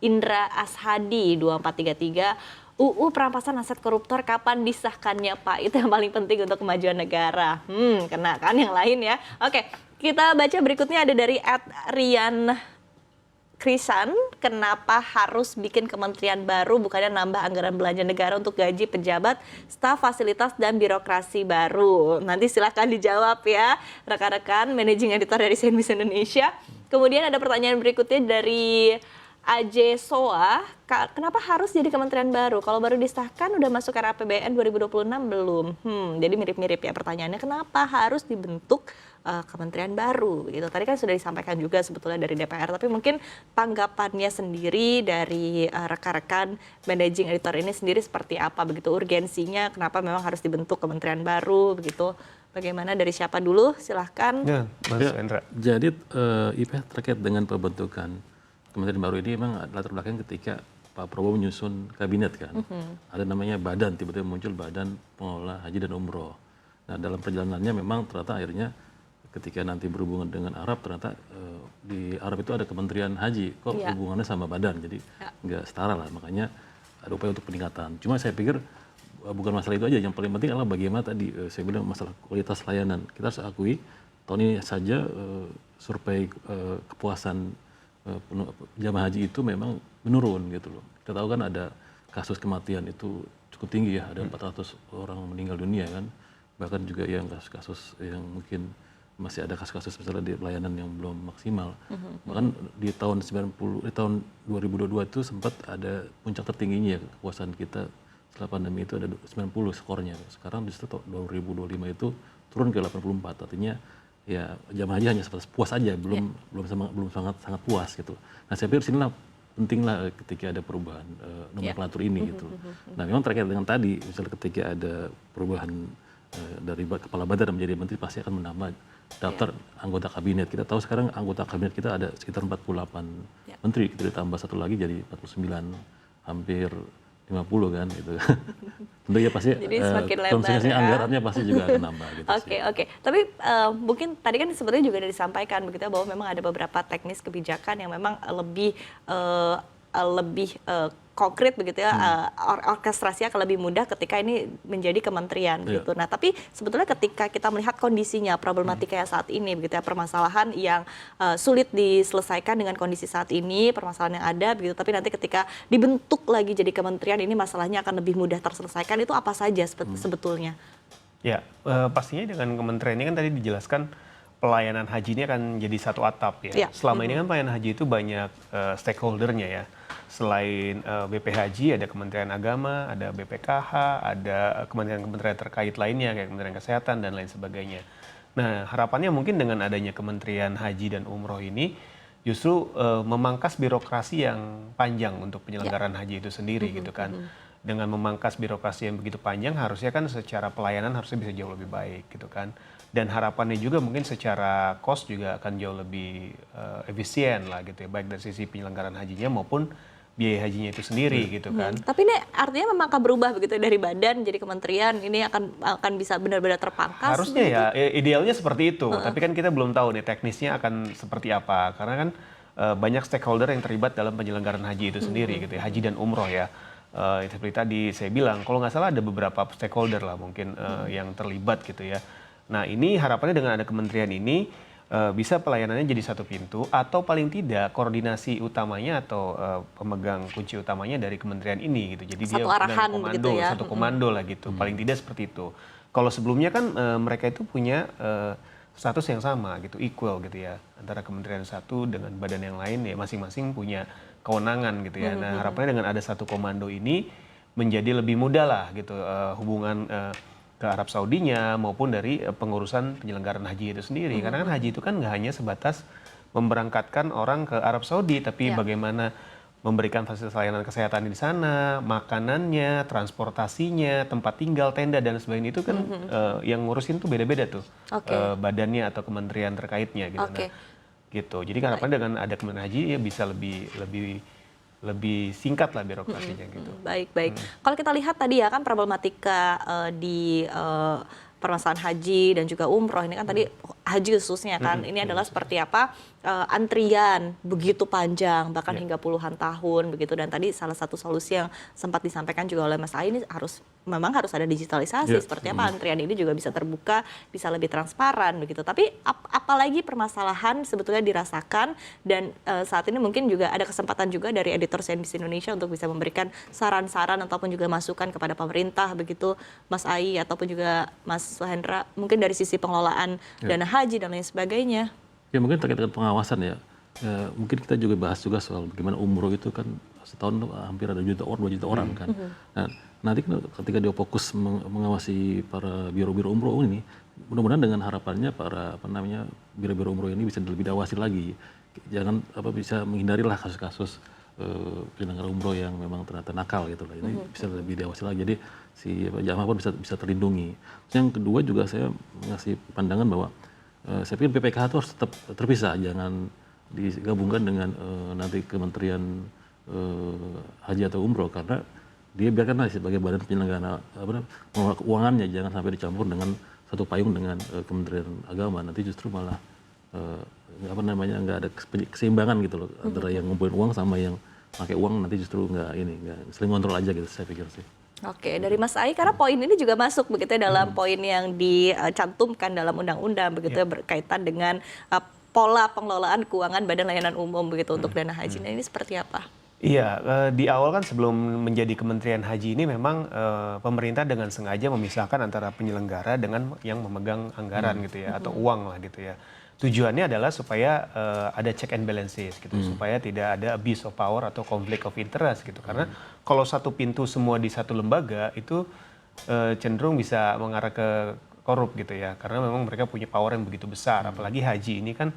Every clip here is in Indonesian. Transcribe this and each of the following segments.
Indra Ashadi 2433, UU perampasan aset koruptor kapan disahkannya Pak? Itu yang paling penting untuk kemajuan negara. Kena kan yang lain ya. Oke, kita baca berikutnya ada dari @Rian Krisan, kenapa harus bikin kementerian baru bukannya nambah anggaran belanja negara untuk gaji pejabat, staf, fasilitas, dan birokrasi baru? Nanti silakan dijawab ya rekan-rekan managing editor dari CNBC Indonesia. Kemudian ada pertanyaan berikutnya dari AJ Soa, kenapa harus jadi kementerian baru? Kalau baru disahkan udah masuk ke RAPBN 2026 belum? Jadi mirip-mirip ya pertanyaannya, kenapa harus dibentuk kementerian baru? Gitu. Tadi kan sudah disampaikan juga sebetulnya dari DPR, tapi mungkin tanggapannya sendiri dari rekan-rekan managing editor ini sendiri seperti apa? Begitu urgensinya, kenapa memang harus dibentuk kementerian baru? Begitu. Bagaimana dari siapa dulu? Silahkan. Ya, Mas Endra. Jadi terkait dengan pembentukan kementerian baru ini memang latar belakang ketika Pak Prabowo menyusun kabinet kan. Ada namanya badan, tiba-tiba muncul Badan Pengelola Haji dan Umroh. Nah dalam perjalanannya memang ternyata akhirnya ketika nanti berhubungan dengan Arab, ternyata di Arab itu ada Kementerian Haji, kok hubungannya sama badan, jadi nggak setara lah, makanya ada upaya untuk peningkatan. Cuma saya pikir bukan masalah itu aja, yang paling penting adalah bagaimana tadi saya bilang masalah kualitas layanan. Kita harus akui tahun ini saja survei kepuasan jamaah haji itu memang menurun gitu loh. Kita tahu kan ada kasus kematian itu cukup tinggi ya, ada 400 orang meninggal dunia kan, bahkan juga yang kasus-kasus yang mungkin masih ada kasus-kasus misalnya di pelayanan yang belum maksimal. Bahkan di tahun 2022 itu sempat ada puncak tertingginya ya kepuasan kita setelah pandemi itu ada 90 skornya. Sekarang justru 2025 itu turun ke 84. Artinya ya jamaah haji hanya sebatas puas aja, belum sangat puas gitu. Nah saya pikir sinilah pentinglah ketika ada perubahan nomenklatur ini gitu. Nah memang terkait dengan tadi, misalnya ketika ada perubahan dari kepala badan menjadi menteri pasti akan menambah daftar anggota kabinet. Kita tahu sekarang anggota kabinet kita ada sekitar 48 menteri, kita ditambah satu lagi jadi 49, hampir 50 kan gitu. Tentunya pasti konsumsi anggarannya pasti juga akan nambah gitu. Oke. Tapi mungkin tadi kan sebenarnya juga sudah disampaikan begitu bahwa memang ada beberapa teknis kebijakan yang memang lebih konkret begitu ya, orkestrasinya akan lebih mudah ketika ini menjadi kementerian gitu. Nah, tapi sebetulnya ketika kita melihat kondisinya, problematikanya saat ini begitu ya, permasalahan yang sulit diselesaikan dengan kondisi saat ini, permasalahan yang ada begitu, tapi nanti ketika dibentuk lagi jadi kementerian ini masalahnya akan lebih mudah terselesaikan, itu apa saja sebetulnya? Ya, pastinya dengan kementerian ini kan tadi dijelaskan pelayanan haji ini akan jadi satu atap ya. Selama ini kan pelayanan haji itu banyak stakeholdernya ya. Selain BP Haji, ada Kementerian Agama, ada BPKH, ada kementerian-kementerian terkait lainnya kayak Kementerian Kesehatan dan lain sebagainya. Nah, harapannya mungkin dengan adanya Kementerian Haji dan Umroh ini justru memangkas birokrasi yang panjang untuk penyelenggaraan haji itu sendiri gitu kan. Dengan memangkas birokrasi yang begitu panjang, harusnya kan secara pelayanan harusnya bisa jauh lebih baik gitu kan. Dan harapannya juga mungkin secara cost juga akan jauh lebih efisien lah gitu ya, baik dari sisi penyelenggaraan hajinya maupun biaya hajinya itu sendiri gitu kan. Tapi ini artinya memang akan berubah begitu dari badan jadi kementerian, ini akan bisa benar-benar terpangkas? Harusnya ya, idealnya seperti itu. Tapi kan kita belum tahu nih teknisnya akan seperti apa. Karena kan banyak stakeholder yang terlibat dalam penyelenggaraan haji itu sendiri gitu ya, haji dan umroh ya. Seperti tadi saya bilang, kalau nggak salah ada beberapa stakeholder lah mungkin yang terlibat gitu ya. Nah ini harapannya dengan ada kementerian ini bisa pelayanannya jadi satu pintu atau paling tidak koordinasi utamanya atau pemegang kunci utamanya dari kementerian ini gitu. Jadi satu dia arahan komando, gitu ya. satu komando lah gitu. Paling tidak seperti itu. Kalau sebelumnya kan mereka itu punya status yang sama gitu, equal gitu ya, antara kementerian satu dengan badan yang lain ya masing-masing punya kewenangan gitu ya. Nah harapannya dengan ada satu komando ini menjadi lebih mudah lah gitu hubungan ke Arab Saudinya maupun dari pengurusan penyelenggaraan haji itu sendiri. Karena kan haji itu kan nggak hanya sebatas memberangkatkan orang ke Arab Saudi, tapi bagaimana memberikan fasilitas layanan kesehatan di sana, makanannya, transportasinya, tempat tinggal, tenda dan sebagainya itu kan yang ngurusin tuh beda-beda tuh badannya atau kementerian terkaitnya gitu. Nah, gitu. Jadi harapan dengan ada kementerian haji ya bisa lebih singkat lah birokrasinya gitu. Baik. Kalau kita lihat tadi ya kan problematika di permasalahan haji dan juga umroh ini kan tadi haji khususnya kan, ini adalah seperti apa antrian begitu panjang bahkan hingga puluhan tahun begitu, dan tadi salah satu solusi yang sempat disampaikan juga oleh Mas Ai ini memang harus ada digitalisasi seperti apa antrian ini juga bisa terbuka, bisa lebih transparan begitu. Tapi apalagi permasalahan sebetulnya dirasakan dan saat ini mungkin juga ada kesempatan juga dari editor CNBC Indonesia untuk bisa memberikan saran-saran ataupun juga masukan kepada pemerintah begitu, Mas Ai ataupun juga Mas Suhendra, mungkin dari sisi pengelolaan dana haji dan lain sebagainya. Ya mungkin terkait dengan pengawasan ya. Mungkin kita juga bahas juga soal bagaimana umroh itu kan setahun hampir ada 2 juta orang kan. Nah, nanti ketika dia fokus mengawasi para biro-biro umroh ini, mudah-mudahan dengan harapannya para biro-biro umroh ini bisa lebih diawasi lagi. Jangan bisa menghindarilah kasus-kasus penyelenggara umroh yang memang ternyata nakal gitu lah. Ini bisa lebih diawasi lagi. Jadi si jamaah pun bisa terlindungi. Yang kedua juga saya ngasih pandangan bahwa saya pikir BPKH itu harus tetap terpisah, jangan digabungkan dengan nanti Kementerian Haji atau Umroh, karena dia biarkanlah sebagai badan penyelenggara pengelola keuangannya, jangan sampai dicampur dengan satu payung dengan Kementerian Agama. Nanti justru malah nggak ada keseimbangan gitu loh antara yang ngumpulin uang sama yang pakai uang, nanti justru nggak saling kontrol aja gitu, saya pikir sih. Oke, dari Mas Ai, karena poin ini juga masuk begitu ya dalam poin yang dicantumkan dalam undang-undang begitu ya, berkaitan dengan pola pengelolaan keuangan Badan Layanan Umum begitu untuk dana haji. Nah, ini seperti apa? Iya, di awal kan sebelum menjadi Kementerian Haji ini memang pemerintah dengan sengaja memisahkan antara penyelenggara dengan yang memegang anggaran gitu ya, atau uang lah gitu ya. Tujuannya adalah supaya ada check and balances gitu, supaya tidak ada abuse of power atau conflict of interest gitu. Karena kalau satu pintu semua di satu lembaga itu cenderung bisa mengarah ke korup gitu ya. Karena memang mereka punya power yang begitu besar. Apalagi haji ini kan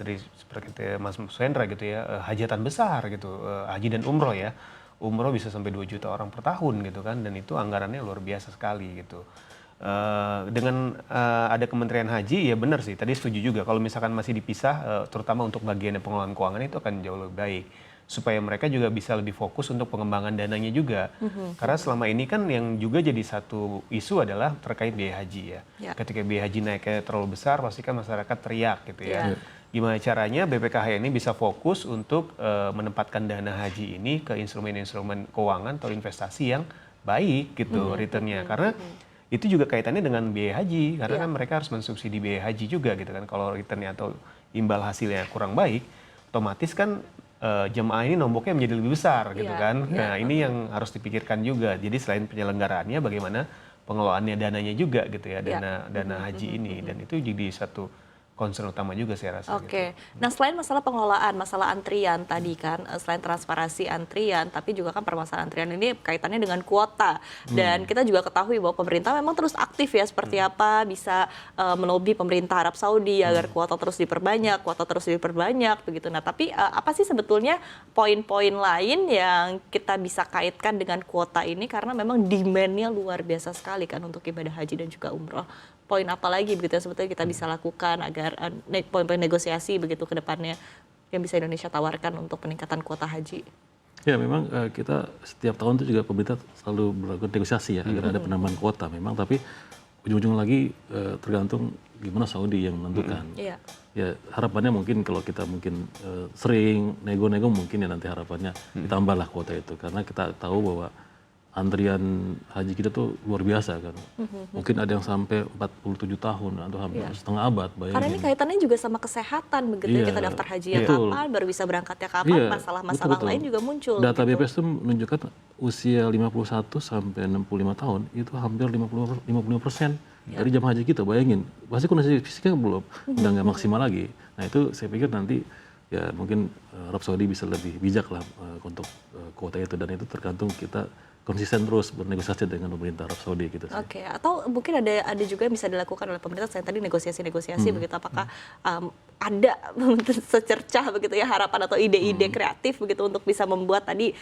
dari seperti Mas Suhendra gitu ya, hajatan besar gitu, haji dan umroh ya. Umroh bisa sampai 2 juta orang per tahun gitu kan, dan itu anggarannya luar biasa sekali gitu. Dengan ada Kementerian Haji, ya benar sih, tadi setuju juga kalau misalkan masih dipisah, terutama untuk bagian pengelolaan keuangan itu akan jauh lebih baik, supaya mereka juga bisa lebih fokus untuk pengembangan dananya juga. Karena selama ini kan yang juga jadi satu isu adalah terkait biaya haji ya. Ketika biaya haji naiknya terlalu besar, pasti kan masyarakat teriak gitu ya. Gimana caranya BPKH ini bisa fokus untuk menempatkan dana haji ini ke instrumen-instrumen keuangan atau investasi yang baik gitu returnnya. Karena itu juga kaitannya dengan biaya haji, karena kan mereka harus mensubsidi biaya haji juga gitu kan. Kalau returnnya atau imbal hasilnya kurang baik, otomatis kan jemaah ini nomboknya menjadi lebih besar gitu kan. Nah ini yang harus dipikirkan juga. Jadi selain penyelenggaraannya, bagaimana pengelolaannya dananya juga gitu ya, dana haji ini. Dan itu jadi satu concern utama juga saya rasa. Oke. Nah, selain masalah pengelolaan, masalah antrian tadi kan, selain transparansi antrian, tapi juga kan permasalahan antrian ini kaitannya dengan kuota. Dan kita juga ketahui bahwa pemerintah memang terus aktif ya, seperti apa bisa melobi pemerintah Arab Saudi agar kuota terus diperbanyak, begitu. Nah, tapi apa sih sebetulnya poin-poin lain yang kita bisa kaitkan dengan kuota ini, karena memang demand-nya luar biasa sekali kan untuk ibadah haji dan juga umroh. Poin apa lagi begitu sebetulnya kita bisa lakukan agar poin-poin negosiasi begitu ke depannya yang bisa Indonesia tawarkan untuk peningkatan kuota haji? Ya memang kita setiap tahun itu juga pemerintah selalu melakukan negosiasi ya agar ada penambahan kuota memang, tapi ujung-ujung lagi tergantung gimana Saudi yang menentukan. Ya harapannya mungkin kalau kita sering nego-nego, mungkin ya nanti harapannya ditambahlah kuota itu, karena kita tahu bahwa antrian haji kita tuh luar biasa kan. Mungkin ada yang sampai 47 tahun atau hampir setengah abad, bayangin. Karena ini kaitannya juga sama kesehatan begitu, kita daftar haji kapan, baru bisa berangkatnya kapan, masalah-masalah lain juga muncul. Data gitu. BPS itu menunjukkan usia 51 sampai 65 tahun itu hampir 55% dari jamaah haji kita, bayangin. Pasti kondisi fisiknya udah nggak maksimal lagi. Nah itu saya pikir nanti ya mungkin Arab Saudi bisa lebih bijak lah untuk kuota itu, dan itu tergantung kita konsisten terus bernegosiasi dengan pemerintah Arab Saudi gitu. Oke, atau mungkin ada juga yang bisa dilakukan oleh pemerintah selain tadi negosiasi begitu, apakah ada secercah begitu ya harapan atau ide-ide kreatif begitu untuk bisa membuat tadi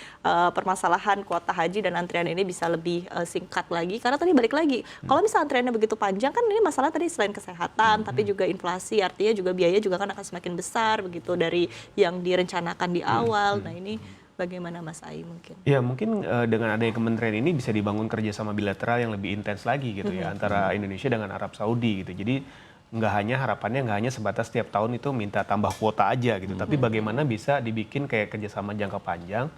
permasalahan kuota haji dan antrian ini bisa lebih singkat lagi, karena tadi balik lagi kalau misalnya antriannya begitu panjang kan ini masalah tadi selain kesehatan tapi juga inflasi, artinya juga biaya juga kan akan semakin besar begitu dari yang direncanakan di awal. Nah ini bagaimana Mas Ai mungkin? Ya mungkin dengan adanya kementerian ini bisa dibangun kerjasama bilateral yang lebih intens lagi gitu ya antara Indonesia dengan Arab Saudi gitu. Jadi harapannya nggak hanya sebatas setiap tahun itu minta tambah kuota aja gitu, tapi bagaimana bisa dibikin kayak kerjasama jangka panjang,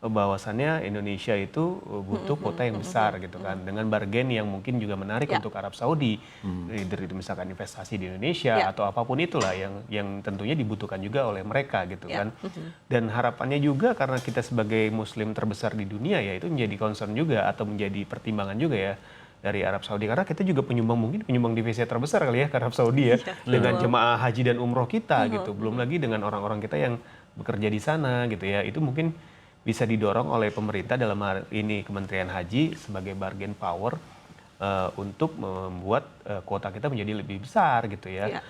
bahwasannya Indonesia itu butuh kuota yang besar gitu kan, dengan bargain yang mungkin juga menarik untuk Arab Saudi, dari misalkan investasi di Indonesia atau apapun itulah yang tentunya dibutuhkan juga oleh mereka gitu kan. Dan harapannya juga karena kita sebagai Muslim terbesar di dunia ya, itu menjadi concern juga atau menjadi pertimbangan juga ya dari Arab Saudi, karena kita juga mungkin penyumbang devisa terbesar kali ya ke Arab Saudi ya, dengan jemaah haji dan umroh kita gitu, belum lagi dengan orang-orang kita yang bekerja di sana gitu ya. Itu mungkin bisa didorong oleh pemerintah, dalam hal ini Kementerian Haji sebagai bargain power untuk membuat kuota kita menjadi lebih besar gitu ya.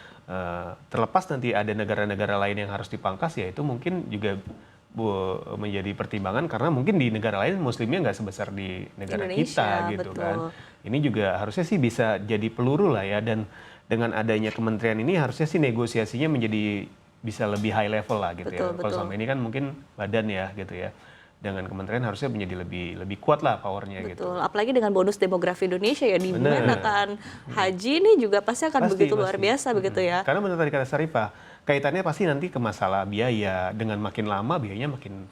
Terlepas nanti ada negara-negara lain yang harus dipangkas ya, itu mungkin juga menjadi pertimbangan, karena mungkin di negara lain muslimnya nggak sebesar di negara kita gitu kan. Ini juga harusnya sih bisa jadi peluru lah ya, dan dengan adanya kementerian ini harusnya sih negosiasinya menjadi bisa lebih high level lah gitu ya. Kalau selama ini kan mungkin badan ya gitu ya. Dengan kementerian harusnya menjadi lebih kuat lah powernya gitu. Apalagi dengan bonus demografi Indonesia ya, di mana akan haji ini juga pasti akan begitu luar biasa begitu ya. Karena benar tadi kata Syarifah, kaitannya pasti nanti ke masalah biaya. Dengan makin lama biayanya makin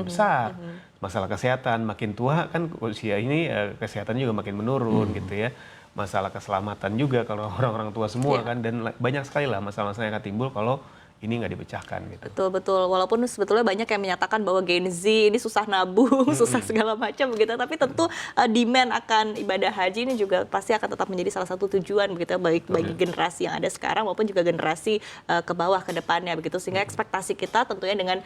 besar. Masalah kesehatan, makin tua kan usia ini kesehatan juga makin menurun gitu ya. Masalah keselamatan juga kalau orang-orang tua semua kan, dan banyak sekali lah masalah-masalah yang akan timbul kalau ini nggak dipecahkan gitu. Betul. Walaupun sebetulnya banyak yang menyatakan bahwa Gen Z ini susah nabung, susah segala macam begitu. Tapi tentu demand akan ibadah haji ini juga pasti akan tetap menjadi salah satu tujuan begitu, baik bagi generasi yang ada sekarang maupun juga generasi ke bawah ke depannya begitu. Sehingga ekspektasi kita tentunya dengan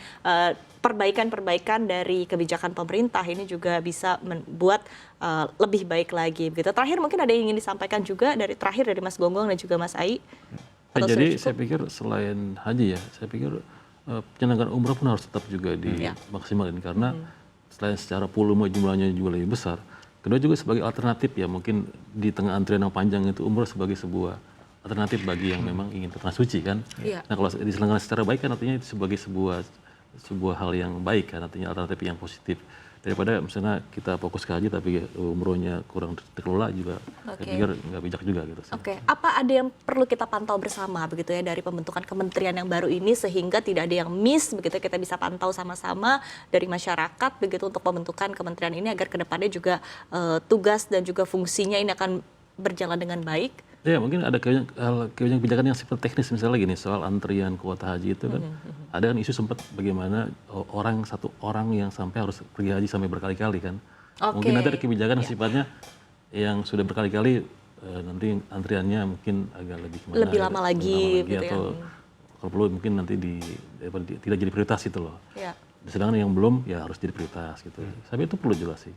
perbaikan-perbaikan dari kebijakan pemerintah ini juga bisa membuat lebih baik lagi begitu. Terakhir mungkin ada yang ingin disampaikan juga dari Mas Gonggong dan juga Mas Ai. Jadi saya pikir selain haji ya, saya pikir penyelenggaraan umrah pun harus tetap juga dimaksimalkan, karena selain secara volume jumlahnya juga lebih besar, kedua juga sebagai alternatif ya, mungkin di tengah antrian yang panjang itu umrah sebagai sebuah alternatif bagi yang memang ingin ke tanah suci kan. Nah kalau diselenggarakan secara baik kan artinya itu sebagai sebuah hal yang baik kan, artinya alternatif yang positif. Daripada misalnya kita fokus ke haji tapi umrohnya kurang terkelola juga, saya pikir nggak bijak juga gitu. Apa ada yang perlu kita pantau bersama begitu ya dari pembentukan kementerian yang baru ini, sehingga tidak ada yang miss begitu, kita bisa pantau sama-sama dari masyarakat begitu untuk pembentukan kementerian ini agar kedepannya juga tugas dan juga fungsinya ini akan berjalan dengan baik? Ya mungkin ada kebijakan yang sifat teknis, misalnya gini soal antrian kuota haji itu kan, ada kan isu sempat bagaimana satu orang yang sampai harus pergi haji sampai berkali-kali kan. Mungkin ada kebijakan yang sifatnya yang sudah berkali-kali, nanti antriannya mungkin agak lebih lama lagi gitu atau kalau perlu mungkin nanti tidak jadi prioritas itu loh. Sedangkan yang belum ya harus jadi prioritas gitu. Tapi itu perlu jelas sih.